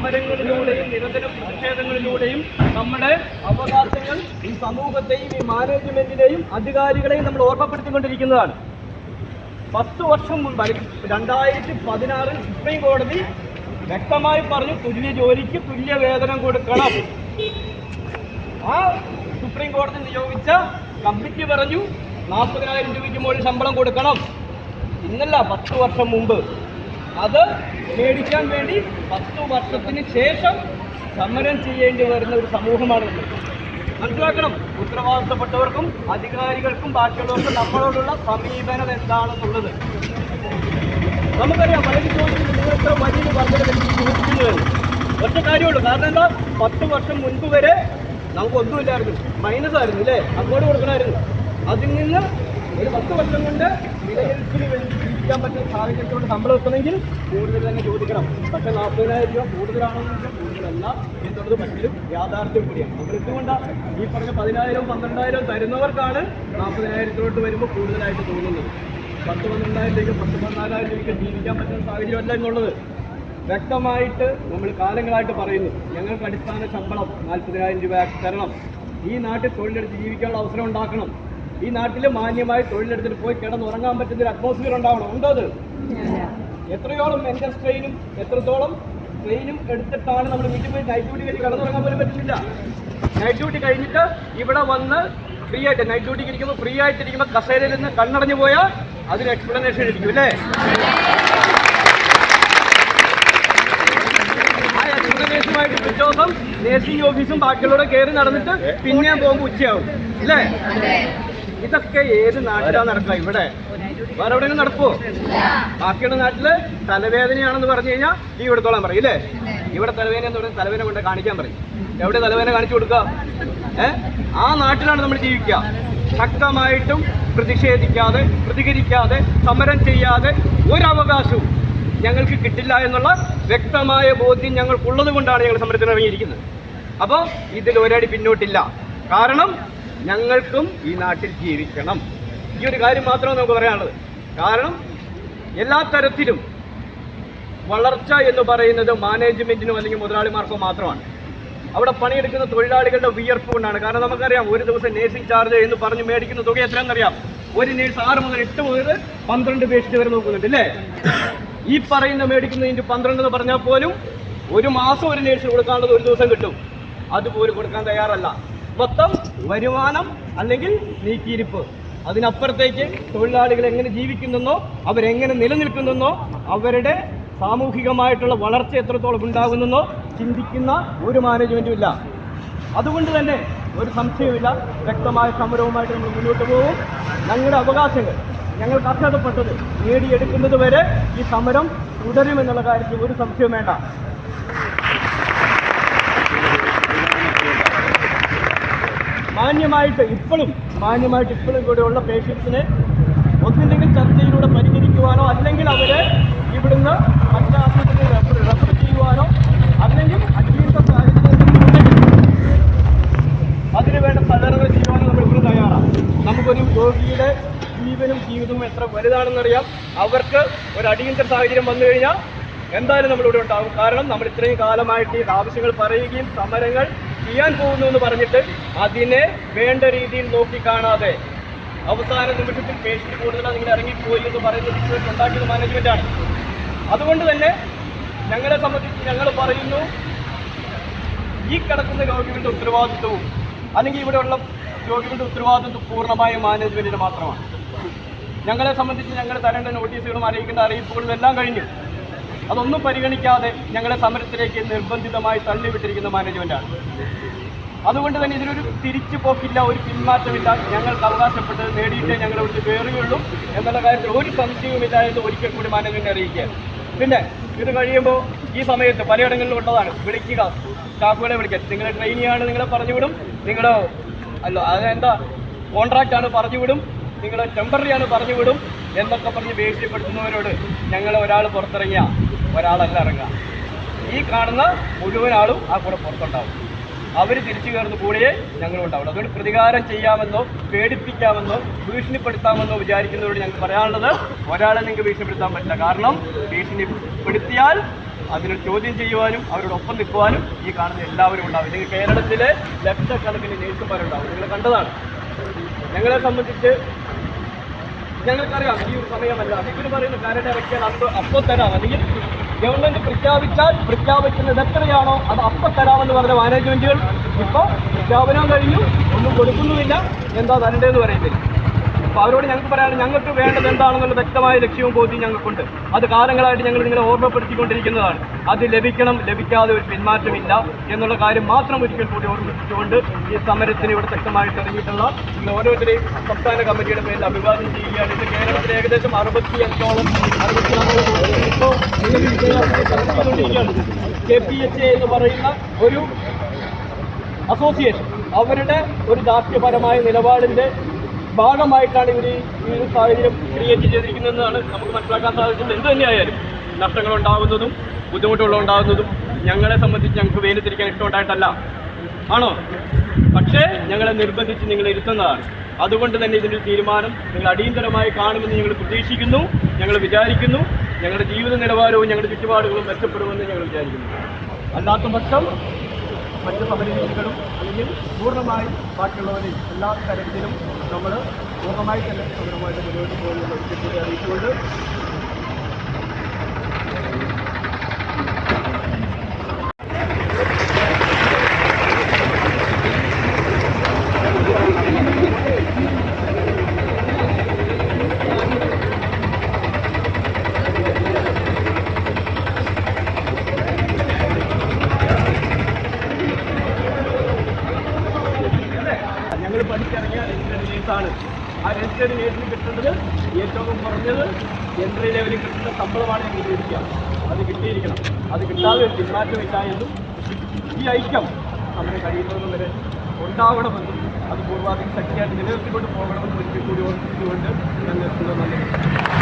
സമരങ്ങളിലൂടെയും നിരന്തര പ്രതിഷേധങ്ങളിലൂടെയും നമ്മുടെ അവകാശങ്ങൾ ഈ സമൂഹത്തെയും ഈ മാനേജ്മെന്റിനെയും അധികാരികളെയും നമ്മൾ ഓർമ്മപ്പെടുത്തിക്കൊണ്ടിരിക്കുന്നതാണ്. 10 വർഷം മുൻപ് 2016 സുപ്രീം കോടതി വ്യക്തമായി പറഞ്ഞു തുല്യ ജോലിക്ക് തുല്യ വേതനം കൊടുക്കണം. ആ സുപ്രീം കോടതി നിയോഗിച്ച കമ്മിറ്റി പറഞ്ഞു 40,000 രൂപയ്ക്ക് മുകളിൽ ശമ്പളം കൊടുക്കണം. ഇന്നല്ല 10 വർഷം മുമ്പ്. അത് മേടിക്കാൻ വേണ്ടി 10 വർഷത്തിന് ശേഷം സമരം ചെയ്യേണ്ടി വരുന്ന ഒരു സമൂഹമാണ്. മനസ്സിലാക്കണം, ഉത്തരവാദിത്തപ്പെട്ടവർക്കും അധികാരികൾക്കും ബാക്കിയുള്ളവർക്കും നമ്മളോടുള്ള സമീപനം എന്താണെന്നുള്ളത്. നമുക്കറിയാം, വളരെ ചോദിക്കുന്നത് നിങ്ങളിത്ര വലിയ വർദ്ധന ഒറ്റ കാര്യമുള്ളൂ. കാരണം എന്താ, 10 വർഷം മുൻപ് വരെ നമുക്കൊന്നുമില്ലായിരുന്നു, മൈനസ് ആയിരുന്നു അല്ലേ, അങ്ങോട്ട് കൊടുക്കണമായിരുന്നു. അതിൽ നിന്ന് ഒരു 10 വർഷം കൊണ്ട് വിലയിരുത്തിന് വേണ്ടി ജീവിക്കാൻ പറ്റുന്ന സാഹചര്യത്തോട് ശമ്പളം എത്തണമെങ്കിൽ കൂടുതൽ തന്നെ ചോദിക്കണം. പക്ഷേ 40,000 രൂപ കൂടുതലാണെന്ന് കൂടുതലല്ല എന്നുള്ളത് മറ്റൊരു യാഥാർത്ഥ്യം കൂടിയാണ്. നമ്മൾ എന്തുകൊണ്ടാണ് ഈ പറഞ്ഞ 10,000 12,000 തരുന്നവർക്കാണ് 40,000 വരുമ്പോൾ കൂടുതലായിട്ട് തോന്നുന്നത്. 10-12,000 രൂപയ്ക്ക് 14,000 രൂപയ്ക്ക് ജീവിക്കാൻ പറ്റുന്ന സാഹചര്യമല്ല എന്നുള്ളത് വ്യക്തമായിട്ട് നമ്മൾ കാലങ്ങളായിട്ട് പറയുന്നു. ഞങ്ങൾക്ക് അടിസ്ഥാന ശമ്പളം 40,000 രൂപ തരണം. ഈ നാട്ടിൽ തൊഴിലെടുത്ത് ജീവിക്കാനുള്ള അവസരം ഉണ്ടാക്കണം. ഈ നാട്ടിൽ മാന്യമായി തൊഴിലെടുത്തിട്ട് പോയി കിടന്നുറങ്ങാൻ പറ്റുന്ന ഒരു അറ്റ്മോസ്ഫിയർ ഉണ്ടാവണം. ഉണ്ടോ അത്? എത്രയോളം മെന്റൽ സ്ട്രെയിനും എത്രത്തോളം ട്രെയിനും എടുത്തിട്ടാണ് നമ്മൾ വീട്ടിൽ പോയി നൈറ്റ് ഡ്യൂട്ടി കഴിഞ്ഞ് കിടന്നുറങ്ങാൻ പോലും പറ്റുന്നില്ല. നൈറ്റ് ഡ്യൂട്ടി കഴിഞ്ഞിട്ട് ഇവിടെ വന്ന് ഫ്രീ ആയിട്ട് നൈറ്റ് ഡ്യൂട്ടിക്ക് ഇരിക്കുമ്പോൾ ഫ്രീ ആയിട്ടിരിക്കുമ്പോൾ കസേരയിൽ നിന്ന് കണ്ണടഞ്ഞു പോയാൽ അതിന് എക്സ്പ്ലനേഷൻ ഇരിക്കും അല്ലേ? ആ എക്സ്പ്ലനേഷനുമായിട്ട് പിറ്റേ ദിവസം നേഴ്സിംഗ് ഓഫീസും ബാക്കിയുള്ളവരെ കയറി നടന്നിട്ട് പിന്നെയും പോകുമ്പോൾ ഉച്ചയാവും അല്ലേ? ഇതൊക്കെ ഏത് നാട്ടിലാണ് നടക്കുക? ഇവിടെ വേറെ എവിടെയെങ്കിലും നടക്കുമോ? ബാക്കിയുള്ള നാട്ടില് തലവേദനയാണെന്ന് പറഞ്ഞു കഴിഞ്ഞാൽ ഈ എടുത്തോളാൻ പറയും അല്ലേ? ഇവിടെ തലവേദന എന്ന് പറയുന്നത് തലവേദന കൊണ്ട് കാണിക്കാൻ പറയും. എവിടെ തലവേദന കാണിച്ചു കൊടുക്കുക? ആ നാട്ടിലാണ് നമ്മൾ ജീവിക്കുക. ശക്തമായിട്ടും പ്രതിഷേധിക്കാതെ, പ്രതികരിക്കാതെ, സമരം ചെയ്യാതെ ഒരവകാശവും ഞങ്ങൾക്ക് കിട്ടില്ല എന്നുള്ള വ്യക്തമായ ബോധ്യം ഞങ്ങൾക്കുള്ളത് കൊണ്ടാണ് ഞങ്ങൾ സമരത്തിന് ഇറങ്ങിയിരിക്കുന്നത്. അപ്പോൾ ഇതിൽ ഒരടി പിന്നോട്ടില്ല. കാരണം ഞങ്ങൾക്കും ഈ നാട്ടിൽ ജീവിക്കണം. ഈ ഒരു കാര്യം മാത്രമേ നമുക്ക് പറയാനുള്ളത്. കാരണം എല്ലാ തരത്തിലും വളർച്ച എന്ന് പറയുന്നത് മാനേജ്മെന്റിനോ അല്ലെങ്കിൽ മുതലാളിമാർക്കോ മാത്രമാണ്. അവിടെ പണിയെടുക്കുന്ന തൊഴിലാളികളുടെ വിയർപ്പ് കൊണ്ടാണ്. കാരണം നമുക്കറിയാം, ഒരു ദിവസം നേഴ്സിംഗ് ചാർജ് എന്ന് പറഞ്ഞ് മേടിക്കുന്ന തുക എത്രയാണെന്നറിയാം? ഒരു നേഴ്സ് 6 മുതൽ 8 മുതൽ 12 പേഷ്യന്റ് വരെ നോക്കുന്നുണ്ട് അല്ലേ? ഈ പറയുന്ന മേടിക്കുന്നതിൻ്റെ 12 എന്ന് പറഞ്ഞാൽ പോലും ഒരു മാസം ഒരു നേഴ്സിന് കൊടുക്കാനുള്ളത് ഒരു ദിവസം കിട്ടും. അതുപോലും കൊടുക്കാൻ തയ്യാറല്ല. മൊത്തം വരുമാനം അല്ലെങ്കിൽ നീക്കിയിരിപ്പ്. അതിനപ്പുറത്തേക്ക് തൊഴിലാളികൾ എങ്ങനെ ജീവിക്കുന്നെന്നോ അവരെങ്ങനെ നിലനിൽക്കുന്നെന്നോ അവരുടെ സാമൂഹികമായിട്ടുള്ള വളർച്ച എത്രത്തോളം ഉണ്ടാകുന്നെന്നോ ചിന്തിക്കുന്ന ഒരു മാനേജ്മെൻറ്റും ഇല്ല. അതുകൊണ്ട് തന്നെ ഒരു സംശയമില്ല, വ്യക്തമായ സമരവുമായിട്ട് നമ്മൾ മുന്നോട്ട് പോകും. ഞങ്ങളുടെ അവകാശങ്ങൾ ഞങ്ങൾക്ക് അർഹതപ്പെട്ടത് നേടിയെടുക്കുന്നത് വരെ ഈ സമരം തുടരുമെന്നുള്ള കാര്യത്തിൽ ഒരു സംശയവും വേണ്ട. മാന്യമായിട്ട് ഇപ്പോഴും കൂടെയുള്ള പേഷ്യൻസിനെ ഒന്നില്ലെങ്കിൽ ചർച്ചയിലൂടെ പരിഹരിക്കുവാനോ അല്ലെങ്കിൽ അവരെ ഇവിടുന്ന് മറ്റാശുപത്രിയിൽ റെഫർ ചെയ്യുവാനോ അല്ലെങ്കിൽ അടിയന്തര സാഹചര്യത്തിൽ അതിനുവേണ്ട സഹകരണങ്ങൾ ചെയ്യുവാനോ നമ്മൾ ഇവിടെ തയ്യാറാണ്. നമുക്കൊരു രോഗിയുടെ ജീവനും ജീവിതവും എത്ര വലുതാണെന്നറിയാം. അവർക്ക് ഒരു അടിയന്തര സാഹചര്യം വന്നു കഴിഞ്ഞാൽ എന്തായാലും നമ്മളിവിടെ ഉണ്ടാകും. കാരണം നമ്മൾ ഇത്രയും കാലമായിട്ട് ഈ ആവശ്യങ്ങൾ പറയുകയും സമരങ്ങൾ ചെയ്യാൻ പോകുന്നു എന്ന് പറഞ്ഞിട്ട് അതിനെ വേണ്ട രീതിയിൽ നോക്കിക്കാണാതെ അവസാന നിമിഷത്തിൽ പേഷ്യന്റ് കൂടുതലാണ് നിങ്ങൾ ഇറങ്ങിപ്പോയി എന്ന് പറയുന്ന സിറ്റുവേഷൻ ഉണ്ടാക്കിയത് മാനേജ്മെന്റാണ്. അതുകൊണ്ട് തന്നെ ഞങ്ങളെ സംബന്ധിച്ച് ഞങ്ങൾ പറയുന്നു, ഈ കിടക്കുന്ന രോഗികളുടെ ഉത്തരവാദിത്വവും അല്ലെങ്കിൽ ഇവിടെയുള്ള രോഗികളുടെ ഉത്തരവാദിത്വം പൂർണ്ണമായും മാനേജ്മെന്റിന് മാത്രമാണ്. ഞങ്ങളെ സംബന്ധിച്ച് ഞങ്ങൾ തരേണ്ട നോട്ടീസുകളും അറിയിക്കേണ്ട അറിയിപ്പുകളും എല്ലാം കഴിഞ്ഞു. അതൊന്നും പരിഗണിക്കാതെ ഞങ്ങളെ സമരത്തിലേക്ക് നിർബന്ധിതമായി തള്ളിവിട്ടിരിക്കുന്ന മാനേജ്മെന്റാണ്. അതുകൊണ്ട് തന്നെ ഇതിനൊരു തിരിച്ചു പോക്കില്ല, ഒരു പിന്മാറ്റമില്ല. ഞങ്ങൾക്ക് അവകാശപ്പെട്ടത് നേടിയിട്ടേ ഞങ്ങൾ ഇവിടുത്തെ കയറുകയുള്ളൂ എന്നുള്ള കാര്യത്തിൽ ഒരു സംശയവുമില്ല എന്ന് ഒരിക്കൽ കൂടി മാനേജ്മെന്റ് അറിയിക്കുക. പിന്നെ ഇത് കഴിയുമ്പോൾ ഈ സമയത്ത് പലയിടങ്ങളിലും ഉള്ളതാണ്, വിളിക്കുക, സ്റ്റാഫുകളെ വിളിക്കുക. നിങ്ങളുടെ ട്രെയിനിയാണ്, നിങ്ങളെ പറഞ്ഞുവിടും, നിങ്ങളുടെ അതെന്താ കോൺട്രാക്റ്റാണ് പറഞ്ഞുവിടും, നിങ്ങളുടെ ടെമ്പററിയാണ് പറഞ്ഞുവിടും എന്നൊക്കെ പറഞ്ഞ് ഭീഷണിപ്പെടുത്തുന്നവരോട് ഞങ്ങൾ ഒരാൾ പുറത്തിറങ്ങിയ ഒരാളല്ല ഇറങ്ങുക. ഈ കാണുന്ന മുഴുവൻ ആളും ആ കൂടെ പുറത്തുണ്ടാവും. അവർ തിരിച്ചു കയറുന്ന കൂടെയേ ഞങ്ങളുണ്ടാവുള്ളൂ. അതുകൊണ്ട് പ്രതികാരം ചെയ്യാമെന്നോ പേടിപ്പിക്കാമെന്നോ ഭീഷണിപ്പെടുത്താമെന്നോ വിചാരിക്കുന്നവരോട് ഞങ്ങൾക്ക് പറയാനുള്ളത്, ഒരാളെ നിങ്ങൾക്ക് ഭീഷണിപ്പെടുത്താൻ പറ്റില്ല. കാരണം ഭീഷണിപ്പെടുത്തിയാൽ അതിനെ ചോദ്യം ചെയ്യുവാനും അവരോടൊപ്പം നിൽക്കുവാനും ഈ കാണുന്ന എല്ലാവരും ഉണ്ടാവും. നിങ്ങൾ കേരളത്തിലെ ലക്ഷക്കണക്കിന് നേഴ്സുമാരുണ്ടാവും. നിങ്ങൾ കണ്ടതാണ്. ഞങ്ങളെ സംബന്ധിച്ച് ഞങ്ങൾക്കറിയാം ഈ ഒരു സമയമല്ല. ഇവർ പറയുന്ന കരട് ഇറക്കിയാൽ അപ്പോൾ തരാം, അല്ലെങ്കിൽ ഗവൺമെന്റ് പ്രഖ്യാപിക്കുന്നത് എത്രയാണോ അത് അപ്പം തരാമെന്ന് പറഞ്ഞ മാനേജ്മെന്റുകൾ ഇപ്പോൾ പ്രഖ്യാപനം കഴിഞ്ഞു, ഒന്നും കൊടുക്കുന്നുമില്ല. എന്താ തരേണ്ടതെന്ന് പറയുന്നില്ല. അപ്പോൾ അവരോട് ഞങ്ങൾക്ക് പറയാനുള്ളത്, ഞങ്ങൾക്ക് വേണ്ടത് എന്താണെന്നുള്ള വ്യക്തമായ ലക്ഷ്യവും ബോധ്യം ഞങ്ങൾക്കുണ്ട്. അത് കാലങ്ങളായിട്ട് ഞങ്ങൾ നിങ്ങളെ ഓർമ്മപ്പെടുത്തിക്കൊണ്ടിരിക്കുന്നതാണ്. അത് ലഭിക്കാതെ ഒരു പിന്മാറ്റമില്ല എന്നുള്ള കാര്യം മാത്രം ഒരിക്കൽ കൂടി ഓർമ്മിപ്പിച്ചുകൊണ്ട് ഈ സമരത്തിന് ഇവിടെ ശക്തമായിട്ട് ഇറങ്ങിയിട്ടുള്ള നിങ്ങൾ ഓരോരുത്തരെയും സംസ്ഥാന കമ്മിറ്റിയുടെ പേരിൽ അഭിവാദ്യം ചെയ്യുകയാണ്. ഇത് കേരളത്തിൽ ഏകദേശം 65ഓളം ഇപ്പോൾ KPHA എന്ന് പറയുന്ന ഒരു അസോസിയേഷൻ, അവരുടെ ഒരു രാഷ്ട്രീയപരമായ നിലപാടിൻ്റെ ഭാഗമായിട്ടാണ് ഇവർ ഈ ഒരു സാഹചര്യം ക്രിയേറ്റ് ചെയ്തിരിക്കുന്നതെന്നാണ് നമുക്ക് മനസ്സിലാക്കാൻ സാധിച്ചിട്ടുള്ളത്. എന്ത് തന്നെയായാലും നഷ്ടങ്ങളുണ്ടാകുന്നതും ബുദ്ധിമുട്ടുകളുണ്ടാകുന്നതും ഞങ്ങളെ സംബന്ധിച്ച് ഞങ്ങൾക്ക് വേലിത്തിരിക്കാൻ ഇഷ്ടമുണ്ടായിട്ടല്ല, ആണോ? പക്ഷേ ഞങ്ങളെ നിർബന്ധിച്ച് നിങ്ങൾ ഇരുത്തുന്നതാണ്. അതുകൊണ്ട് തന്നെ ഇതിൻ്റെ തീരുമാനം നിങ്ങൾ അടിയന്തരമായി കാണുമെന്ന് ഞങ്ങൾ പ്രതീക്ഷിക്കുന്നു, ഞങ്ങൾ വിചാരിക്കുന്നു. ഞങ്ങളുടെ ജീവിത നിലവാരവും ഞങ്ങളുടെ ചുറ്റുപാടുകളും മെച്ചപ്പെടുമെന്ന് ഞങ്ങൾ വിചാരിക്കുന്നു. അല്ലാത്ത പക്ഷം മറ്റ് സമരരീതികളും അല്ലെങ്കിൽ പൂർണ്ണമായി ബാക്കിയുള്ളവരെ എല്ലാ തരത്തിലും നമ്മൾ പൂർണ്ണമായി തന്നെ സമരമായിട്ട് മുന്നോട്ട് പോകുന്നത് ഒരിക്കലും അറിയിച്ചുകൊണ്ട് ഞങ്ങൾ പഠിച്ചിറങ്ങിയ രജിസ്റ്റേഡ് നേഴ്സാണ്. ആ രജിസ്റ്റേഡ് നേഴ്സിന് കിട്ടേണ്ടത് ഏറ്റവും കുറഞ്ഞത് എൻട്രി ലെവലിൽ കിട്ടുന്ന ശമ്പളമാണ് ഞങ്ങൾ ചോദിക്കുക. അത് കിട്ടിയിരിക്കണം. അത് കിട്ടാതെ ഒരു പിന്മാറ്റമില്ല എന്നും ഈ ഐക്യം സമരം കഴിയുന്നതും വരെ ഉണ്ടാവണമെന്നും അത് പൂർവാധികം ശക്തിയായിട്ട് നിലനിർത്തിക്കൊണ്ട് പോകണമെന്നും ഒരിക്കൽ കൂടി ഓർമ്മിച്ചുകൊണ്ട് ഞാൻ നിർത്തുന്നത് നല്ലത്.